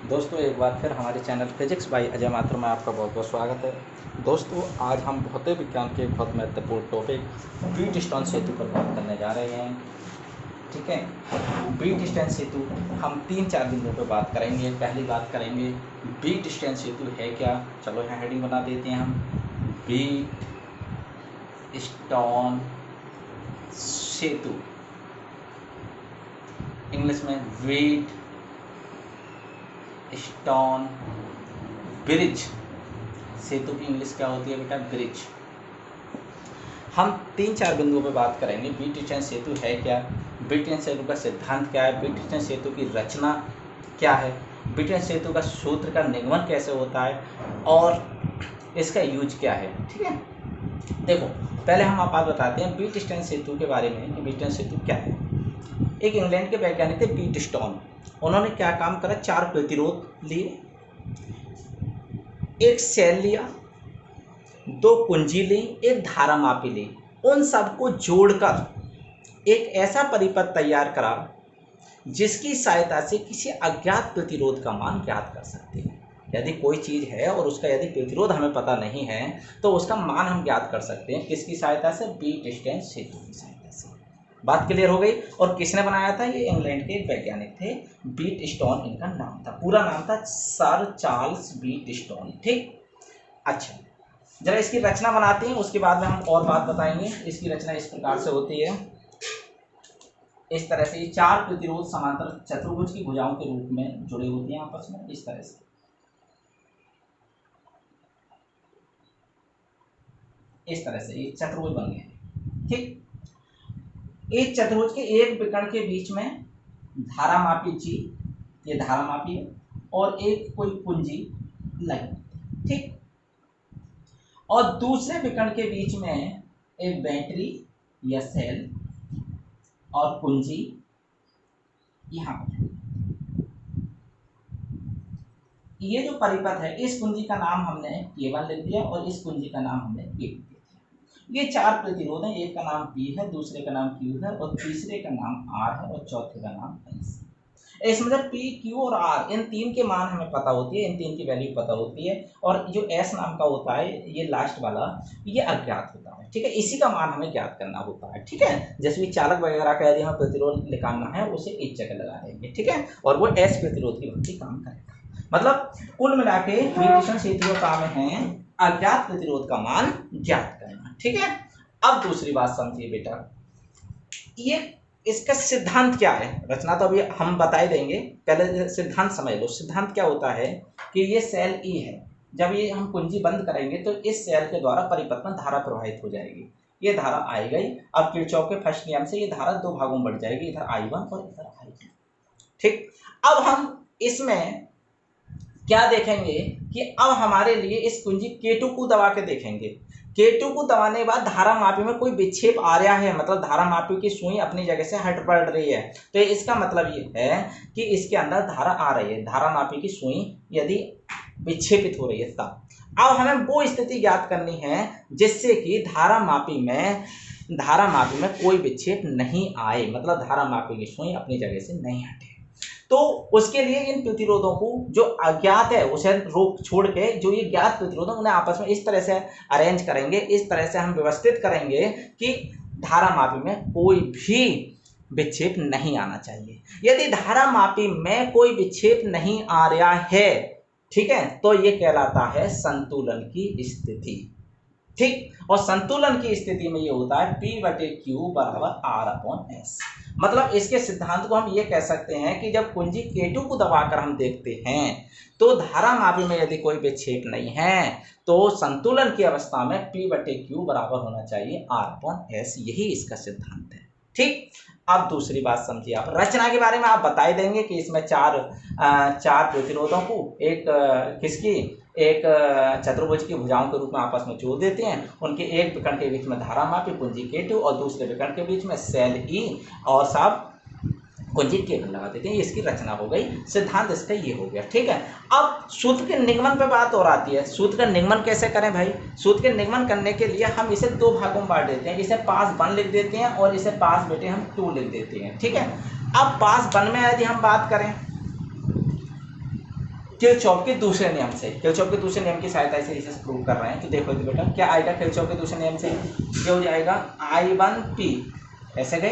दोस्तों एक बार फिर हमारे channel physics bye Ajay Mathur में आपका बहुत बहुत स्वागत है। दोस्तों आज हम भौतिक विज्ञान के बहुत महत्वपूर्ण टॉपिक व्हीटस्टोन सेतु पर बात करने जा रहे हैं। ठीक है, व्हीटस्टोन सेतु हम 3-4 बिंदुओं पर बात करेंगे। पहली बात करेंगे व्हीटस्टोन सेतु है क्या। चलो यहाँ हेडिंग बना देते हैं हम, व्हीटस्टोन सेतु, इंग्लिश में व्हीट स्टोन ब्रिज। सेतु की इंग्लिश क्या होती है बेटा? ब्रिज। हम 3-4 बिंदुओं पर बात करेंगे। व्हीटस्टोन सेतु है क्या, व्हीटस्टोन सेतु का सिद्धांत क्या है, व्हीटस्टोन सेतु की रचना क्या है, व्हीटस्टोन सेतु का सूत्र का निगमन कैसे होता है और इसका यूज क्या है। ठीक है, देखो पहले हम बात बताते हैं व्हीटस्टोन सेतु के बारे में कि व्हीटस्टोन सेतु क्या है। एक इंग्लैंड के वैज्ञानिक थे व्हीटस्टोन। उन्होंने क्या काम करा? 4 प्रतिरोध लिए, एक सेल लिया, 2 कुंजी ली, एक धारामापी ली। उन सबको जोड़कर एक ऐसा परिपथ तैयार करा जिसकी सहायता से किसी अज्ञात प्रतिरोध का मान ज्ञात कर सकते हैं। यदि कोई चीज़ है और उसका यदि प्रतिरोध हमें पता नहीं है तो उसका मान हम ज्ञात कर सकते हैं। किसकी सहायता से? व्हीटस्टोन सेतु की सहायता से। बात क्लियर हो गई। और किसने बनाया था? ये इंग्लैंड के एक वैज्ञानिक थे, व्हीटस्टोन इनका नाम था। पूरा नाम था सर चार्ल्स व्हीटस्टोन। ठीक, अच्छा जरा इसकी रचना बनाते हैं, उसके बाद में हम और बात बताएंगे। इसकी रचना इस प्रकार से होती है, इस तरह से। ये 4 प्रतिरोध समांतर चतुर्भुज की भुजाओं के रूप में जुड़े होते हैं आपस में, इस तरह से। इस तरह से ये चतुर्भुज बन गए। ठीक, एक चतुर्भुज के एक विकर्ण के बीच में धारामापी जी, ये धारामापी है, और एक कोई कुंजी लगी। ठीक, और दूसरे विकर्ण के बीच में एक बैटरी या सेल और कुंजी यहाँ पर। ये जो परिपथ है, इस कुंजी का नाम हमने K1 लिख दिया और इस कुंजी का नाम हमने K2 लिख दिया। ये 4 प्रतिरोध हैं। एक का नाम P है, दूसरे का नाम Q है और तीसरे का नाम R है और चौथे का नाम S। इसमें जब P, Q और R इन 3 के मान हमें पता होती है, इन 3 की वैल्यू पता होती है, और जो S नाम का होता है, ये लास्ट वाला, ये अज्ञात होता है। ठीक है, इसी का मान हमें ज्ञात करना होता है। ठीक है, जैसे भी चालक वगैरह का यदि हमें प्रतिरोध निकालना है, उसे इस जगह लगा देंगे। ठीक है, और वो S प्रतिरोध की भांति काम करेगा। मतलब कुल मिला के व्हीटस्टोन सेतु का काम है अज्ञात प्रतिरोध का मान ज्ञात करना। ठीक है, अब दूसरी बात समझिए बेटा, ये इसका सिद्धांत क्या है। रचना तो अभी हम बता ही देंगे, पहले सिद्धांत समझ लो। सिद्धांत क्या होता है कि ये सेल ई है, जब ये हम कुंजी बंद करेंगे तो इस सेल के द्वारा परिपथ में धारा प्रवाहित हो जाएगी। ये धारा आई गई, अब किरचॉफ के फर्स्ट नियम से ये धारा 2 भागों में बढ़ जाएगी, इधर I1 और इधर I2। ठीक, अब हम इसमें क्या देखेंगे कि अब हमारे लिए इस कुंजी K2 को दबा के देखेंगे। K2 को दबाने के बाद धारा मापी में कोई विक्षेप आ रहा है, मतलब धारा मापी की सुई अपनी जगह से हट पड़ रही है, तो इसका मतलब ये है कि इसके अंदर धारा आ रही है। धारा मापी की सुई यदि विक्षेपित हो रही है तब। अब हमें वो स्थिति ज्ञात करनी है जिससे कि धारा मापी में कोई विक्षेप नहीं आए, मतलब धारा मापी की सुई अपनी जगह से नहीं हटे। तो उसके लिए इन प्रतिरोधों को जो अज्ञात है उसे रोक छोड़ के जो ये ज्ञात प्रतिरोध है उन्हें आपस में इस तरह से अरेंज करेंगे, इस तरह से हम व्यवस्थित करेंगे कि धारा मापी में कोई भी विक्षेप नहीं आना चाहिए। यदि धारा मापी में कोई विक्षेप नहीं आ रहा है, ठीक है, तो ये कहलाता है संतुलन की स्थिति। ठीक, और संतुलन की स्थिति में ये होता है P/Q बराबर R/S। मतलब इसके सिद्धांत को हम ये कह सकते हैं कि जब कुंजी K2 को दबाकर हम देखते हैं तो धारा मापी में यदि कोई विक्षेप नहीं है तो संतुलन की अवस्था में P/Q बराबर होना चाहिए R/S। यही इसका सिद्धांत है। ठीक, अब दूसरी बात समझिए आप। रचना के बारे में आप बता ही देंगे कि इसमें चार प्रतिरोधों को एक चतुर्भुज की भुजाओं के रूप में आपस में जोड़ देते हैं। उनके एक विकर्ण के बीच में धारा मापी कुंजी K2 और दूसरे विकर्ण के बीच में सेल E और सब कुंजी K1 लगा देते हैं। इसकी रचना हो गई, सिद्धांत इसका ये हो गया। ठीक है, अब सूत्र के निगमन पे बात और आती है। सूत्र का निगमन कैसे करें भाई? सूत्र के निगमन करने के लिए हम इसे 2 भागों में बांट देते हैं। इसे पास 1 लिख देते हैं और इसे पास बेटे हम 2 लिख देते हैं। ठीक है, अब पास 1 में यदि हम बात करें किरचॉफ के दूसरे नियम से, किरचॉफ के दूसरे नियम की सहायता से इसे प्रूव कर रहे हैं। तो देखो तो बेटा क्या आएगा किरचॉफ के दूसरे नियम से, ये हो जाएगा I1P, ऐसे गए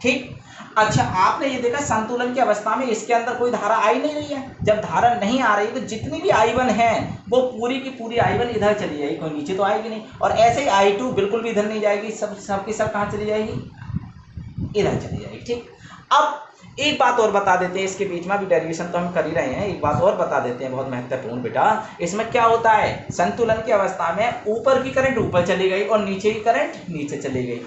ठीक। अच्छा आपने ये देखा संतुलन की अवस्था में इसके अंदर कोई धारा आ ही नहीं रही है। जब धारा नहीं आ रही तो जितनी भी I1 है वो पूरी की पूरी I1 इधर चली जाएगी, कोई नीचे तो आएगी नहीं। और ऐसे ही I2 बिल्कुल भी इधर नहीं जाएगी, सबकी सब कहाँ चली जाएगी, इधर चली जाएगी ठीक। अब एक बात और बता देते हैं, इसके बीच में अभी डेरिवेशन तो हम कर ही रहे हैं, एक बात और बता देते हैं बहुत महत्वपूर्ण बेटा। इसमें क्या होता है, संतुलन की अवस्था में ऊपर की करंट ऊपर चली गई और नीचे की करंट नीचे चली गई।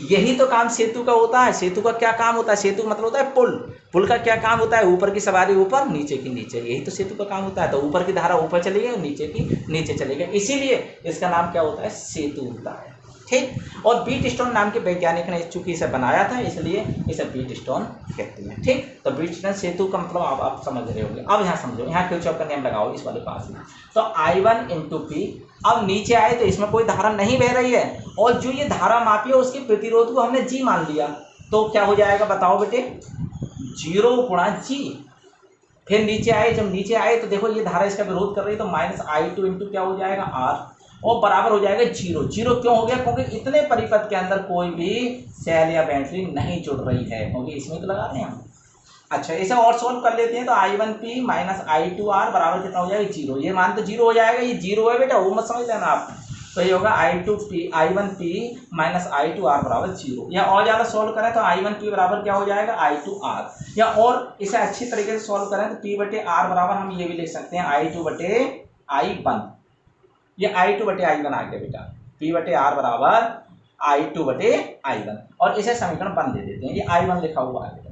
यही तो काम सेतु का होता है। सेतु का क्या काम होता है, सेतु मतलब होता है पुल, पुल का क्या काम होता है, ऊपर की सवारी ऊपर नीचे की नीचे, यही तो सेतु का काम होता है। तो ऊपर की धारा ऊपर चली गई और नीचे की नीचे चली गई, इसीलिए इसका नाम क्या होता है, सेतु होता है ठीक। और व्हीटस्टोन नाम के वैज्ञानिक ने चूंकि इसे बनाया था इसलिए इसे व्हीटस्टोन कहते हैं ठीक। तो व्हीटस्टोन सेतु का मतलब आप समझ रहे होंगे। अब यहाँ समझो, यहाँ किरचॉफ का नियम लगाओ इस वाले पास में। तो I1 × P, अब नीचे आए तो इसमें कोई धारा नहीं बह रही है और जो ये धारा मापी है उसके प्रतिरोध को हमने G मान लिया, तो क्या हो जाएगा बताओ बेटे, 0 × G। फिर नीचे आए, जब नीचे आए तो देखो ये धारा इसका विरोध कर रही है, तो -I2 × क्या हो जाएगा R, और बराबर हो जाएगा 0। 0 क्यों हो गया, क्योंकि इतने परिपथ के अंदर कोई भी सेल या बैटरी नहीं जुड़ रही है, क्योंकि इसमें तो लगा रहे हैं हम। अच्छा इसे और सोल्व कर लेते हैं। तो I1P - I2R बराबर कितना हो जाएगा, 0। ये मान तो 0 हो जाएगा, ये 0 है बेटा, वो मत समझ लेना आप। तो ये होगा I1P - I2R बराबर 0। या और ज़्यादा सोल्व करें तो I1P बराबर क्या हो जाएगा, I2R। या और इसे अच्छी तरीके से सोल्व करें तो P/R बराबर हम ये भी लिख सकते हैं I2/I1। ये I2/I1 आ गया बेटा, P/R बराबर I2/I1। और इसे समीकरण 1 दे देते हैं, ये I1 लिखा हुआ है बेटा,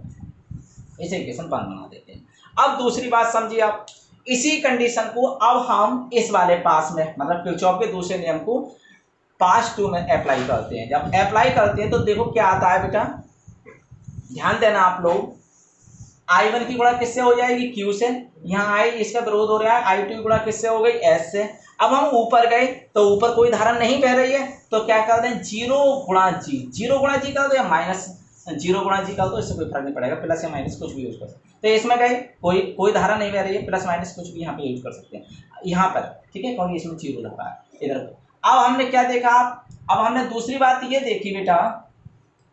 इसे इक्वेशन 1 बना देते हैं। अब दूसरी बात समझिए आप, इसी कंडीशन को अब हम इस वाले पास में मतलब किरचॉफ के दूसरे नियम को पास 2 में अप्लाई करते हैं। जब अप्लाई करते हैं तो देखो क्या आता है बेटा, ध्यान देना आप लोग। I1 की गुणा किससे हो जाएगी, Q से, यहाँ I इसका विरोध हो रहा है, I2 की गुणा किससे हो गई, S से। अब हम ऊपर गए तो ऊपर कोई धारा नहीं बह रही है, तो क्या कर दें, 0 × G, 0 × G कर दो या -0 × G कर दो, इससे कोई फर्क नहीं पड़ेगा, प्लस या माइनस कुछ भी यूज कर सकते हैं। तो इसमें गए कोई धारा नहीं बह रही है, प्लस माइनस कुछ भी यहाँ पे यूज कर सकते हैं यहाँ पर ठीक है, क्योंकि इसमें 0 धारा है इधर। अब हमने क्या देखा, अब हमने दूसरी बात ये देखी बेटा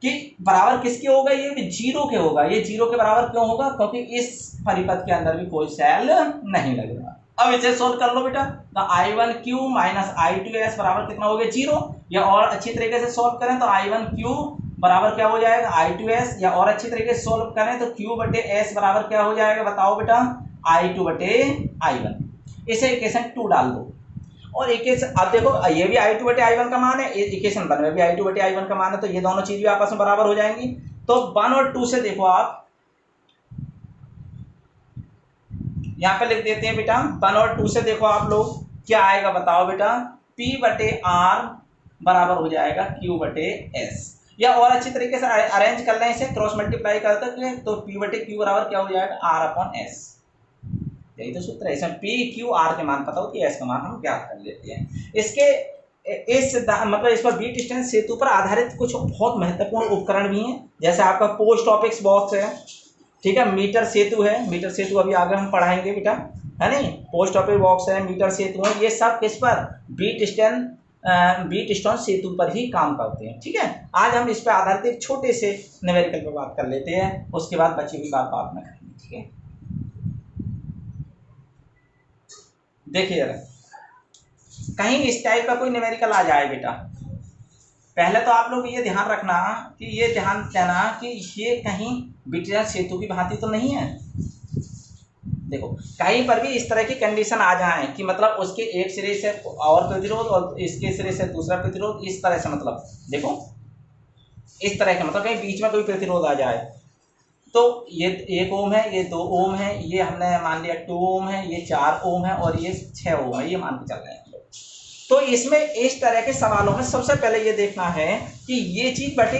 कि बराबर किसके होगा, ये 0 के होगा। ये 0 के बराबर क्यों होगा, क्योंकि इस परिपथ के अंदर भी कोई सेल नहीं लग रहा। अब इसे सोल्व कर लो बेटा। तो I1Q - I2S बराबर कितना हो गया, 0। या और अच्छी तरीके से सोल्व करें तो I1Q बराबर क्या हो जाएगा, I2S। या और अच्छी तरीके से सोल्व करें तो Q/S बराबर क्या हो जाएगा बताओ बेटा, I2/I1। इसे इक्वेशन 2 डाल दो और इक्वेशन, अब देखो ये भी I2/I1 का मान है, इक्वेशन 1 में भी I2/I1 का मान है, तो ये दोनों चीज भी आपस में बराबर हो जाएंगी। तो 1 और 2 से देखो आप, यहाँ पे लिख देते हैं बेटा, 1 और 2 से देखो आप लोग क्या आएगा बताओ बेटा, P/R बराबर हो जाएगा Q/S। या और अच्छी तरीके से अरेंज कर लें, इसे क्रॉस मल्टीप्लाई करते हैं तो P/Q बराबर क्या हो जाएगा, R/S। यही तो सूत्र है, इसमें PQR के मान पता होती है, S का मान हम ज्ञात कर लेते हैं। इसके मतलब इस पर व्हीटस्टोन सेतु पर आधारित कुछ बहुत महत्वपूर्ण उपकरण भी हैं, जैसे आपका पोस्ट ऑफिस बॉक्स है ठीक है, मीटर सेतु है, मीटर सेतु अभी आगे हम पढ़ाएंगे बेटा, है नहीं, पोस्ट ऑफिस बॉक्स है, मीटर सेतु है, ये सब किस पर, व्हीटस्टोन सेतु पर ही काम करते हैं ठीक है। आज हम इस पर आधारित एक छोटे से न्यूमेरिकल पर बात कर लेते हैं, उसके बाद बची हुई बात बाद में करेंगे ठीक है। देखिए जरा, कहीं इस टाइप का कोई न्यूमेरिकल आ जाए बेटा, पहले तो आप लोग ये ध्यान रखना कि ये ध्यान देना कि ये कहीं व्हीटस्टोन सेतु की भांति तो नहीं है। देखो कहीं पर भी इस तरह की कंडीशन आ जाए कि मतलब उसके एक सिरे से और प्रतिरोध और इसके सिरे से दूसरा प्रतिरोध, इस तरह से मतलब देखो इस तरह का मतलब कहीं बीच में कोई प्रतिरोध आ जाए, तो ये 1 ओम है, ये 2 ओम है, ये हमने मान लिया 2 ओम है, ये 4 ओम है और ये 6 ओम है, ये मान के चल रहे हैं। तो इसमें इस तरह के सवालों में सबसे पहले ये देखना है कि ये चीज बटे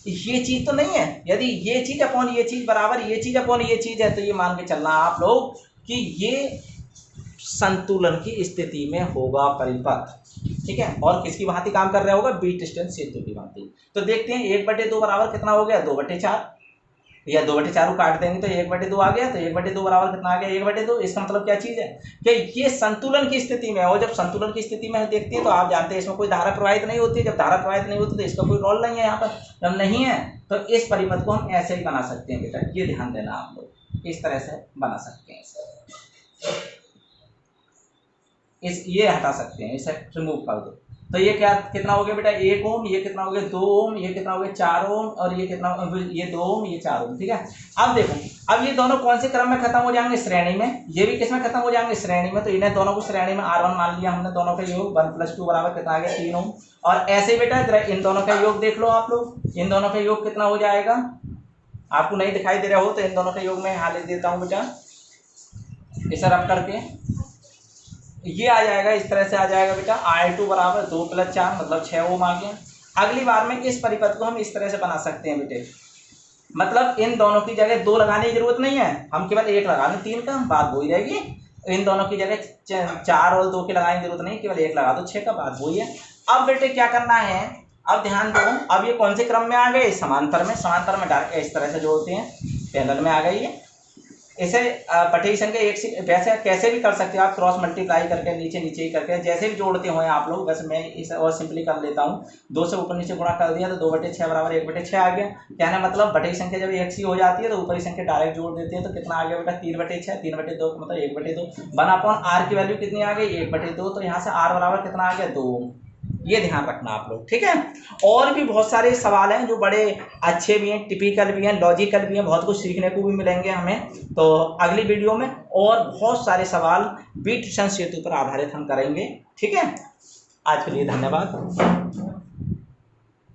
ये चीज तो नहीं है। यदि ये चीज अपॉन ये चीज बराबर ये चीज अपॉन ये चीज है तो ये मान के चलना आप लोग कि ये संतुलन की स्थिति में होगा परिपथ ठीक है, और किसकी भांति काम कर रहा होगा, व्हीटस्टोन सेतु की भांति। तो देखते हैं 1/2 बराबर कितना हो गया, 2/4 या 2/4 काट देंगे तो 1/2 आ गया, तो 1/2 बराबर कितना आ गया, 1/2। इसका मतलब क्या चीज़ है कि ये संतुलन की स्थिति में है, और जब संतुलन की स्थिति में देखती है तो आप जानते हैं इसमें कोई धारा प्रवाहित नहीं होती है। जब धारा प्रवाहित नहीं होती तो इसका कोई रोल नहीं है यहाँ पर, जब नहीं है तो इस परिपथ को हम ऐसे ही बना सकते हैं बेटा, ये ध्यान देना आप लोग, इस तरह से बना सकते हैं। ये हटा सकते हैं, इसे रिमूव कर दो। तो ये क्या कितना हो गया बेटा, 1 ओम, ये कितना हो गया 2 ओम, ये कितना हो गया 4 ओम, और ये कितना, ये 2 ओम, ये 4 ओम। ठीक है, अब देखो, अब ये दोनों कौन से क्रम में खत्म हो जाएंगे, श्रेणी में। ये भी किस में खत्म हो जाएंगे, श्रेणी में। तो इन्हें दोनों को श्रेणी में R1 मान लिया हमने, दोनों का योग 1 + 2 बराबर कितना आ गया 3 ओम। और ऐसे बेटा इन दोनों का योग देख लो आप लोग, इन दोनों का योग कितना हो जाएगा, आपको नहीं दिखाई दे रहा हो तो इन दोनों के योग में यहाँ लिख देता हूँ बेटा, इसे रब करके ये आ जाएगा, इस तरह से आ जाएगा बेटा, R2 बराबर 2 + 4 मतलब 6 ओम आ गया। अगली बार में इस परिपथ को हम इस तरह से बना सकते हैं बेटे, मतलब इन दोनों की जगह 2 लगाने की जरूरत नहीं है, हम केवल 1 लगा लें, 3 का बात वही रहेगी। इन दोनों की जगह 4 और 2 की लगाने की जरूरत नहीं, केवल 1 लगा दो, 6 का बात वही है। अब बेटे क्या करना है, अब ध्यान दो, अब ये कौन से क्रम में आ गए, समांतर में। समांतर में डाल के इस तरह से जोड़ते हैं, पैरेलल में आ गई है। इसे पटेशन के एक से वैसे कैसे भी कर सकते हो आप, क्रॉस मल्टीप्लाई करके नीचे नीचे ही करके जैसे भी जोड़ते हो आप लोग। वैसे मैं इसे और सिंपली कर लेता हूँ, 2 से ऊपर नीचे गुणा कर दिया तो 2/6 बराबर 1/6 आ गया। कहना मतलब बटी संख्या जब एक सी हो जाती है तो ऊपरी संख्या डायरेक्ट जोड़ देते हैं, तो कितना आ गया बेटा 3/6, 3/2 मतलब 1/2। 1/r की वैल्यू कितनी आ गई 1/2, तो यहाँ से r बराबर कितना आ गया 2। ये ध्यान रखना आप लोग, ठीक है। और भी बहुत सारे सवाल हैं जो बड़े अच्छे भी हैं, टिपिकल भी हैं, लॉजिकल भी हैं, बहुत कुछ सीखने को भी मिलेंगे हमें। तो अगली वीडियो में और बहुत सारे सवाल विट्सन सेतु पर आधारित हम करेंगे, ठीक है। आज के लिए धन्यवाद।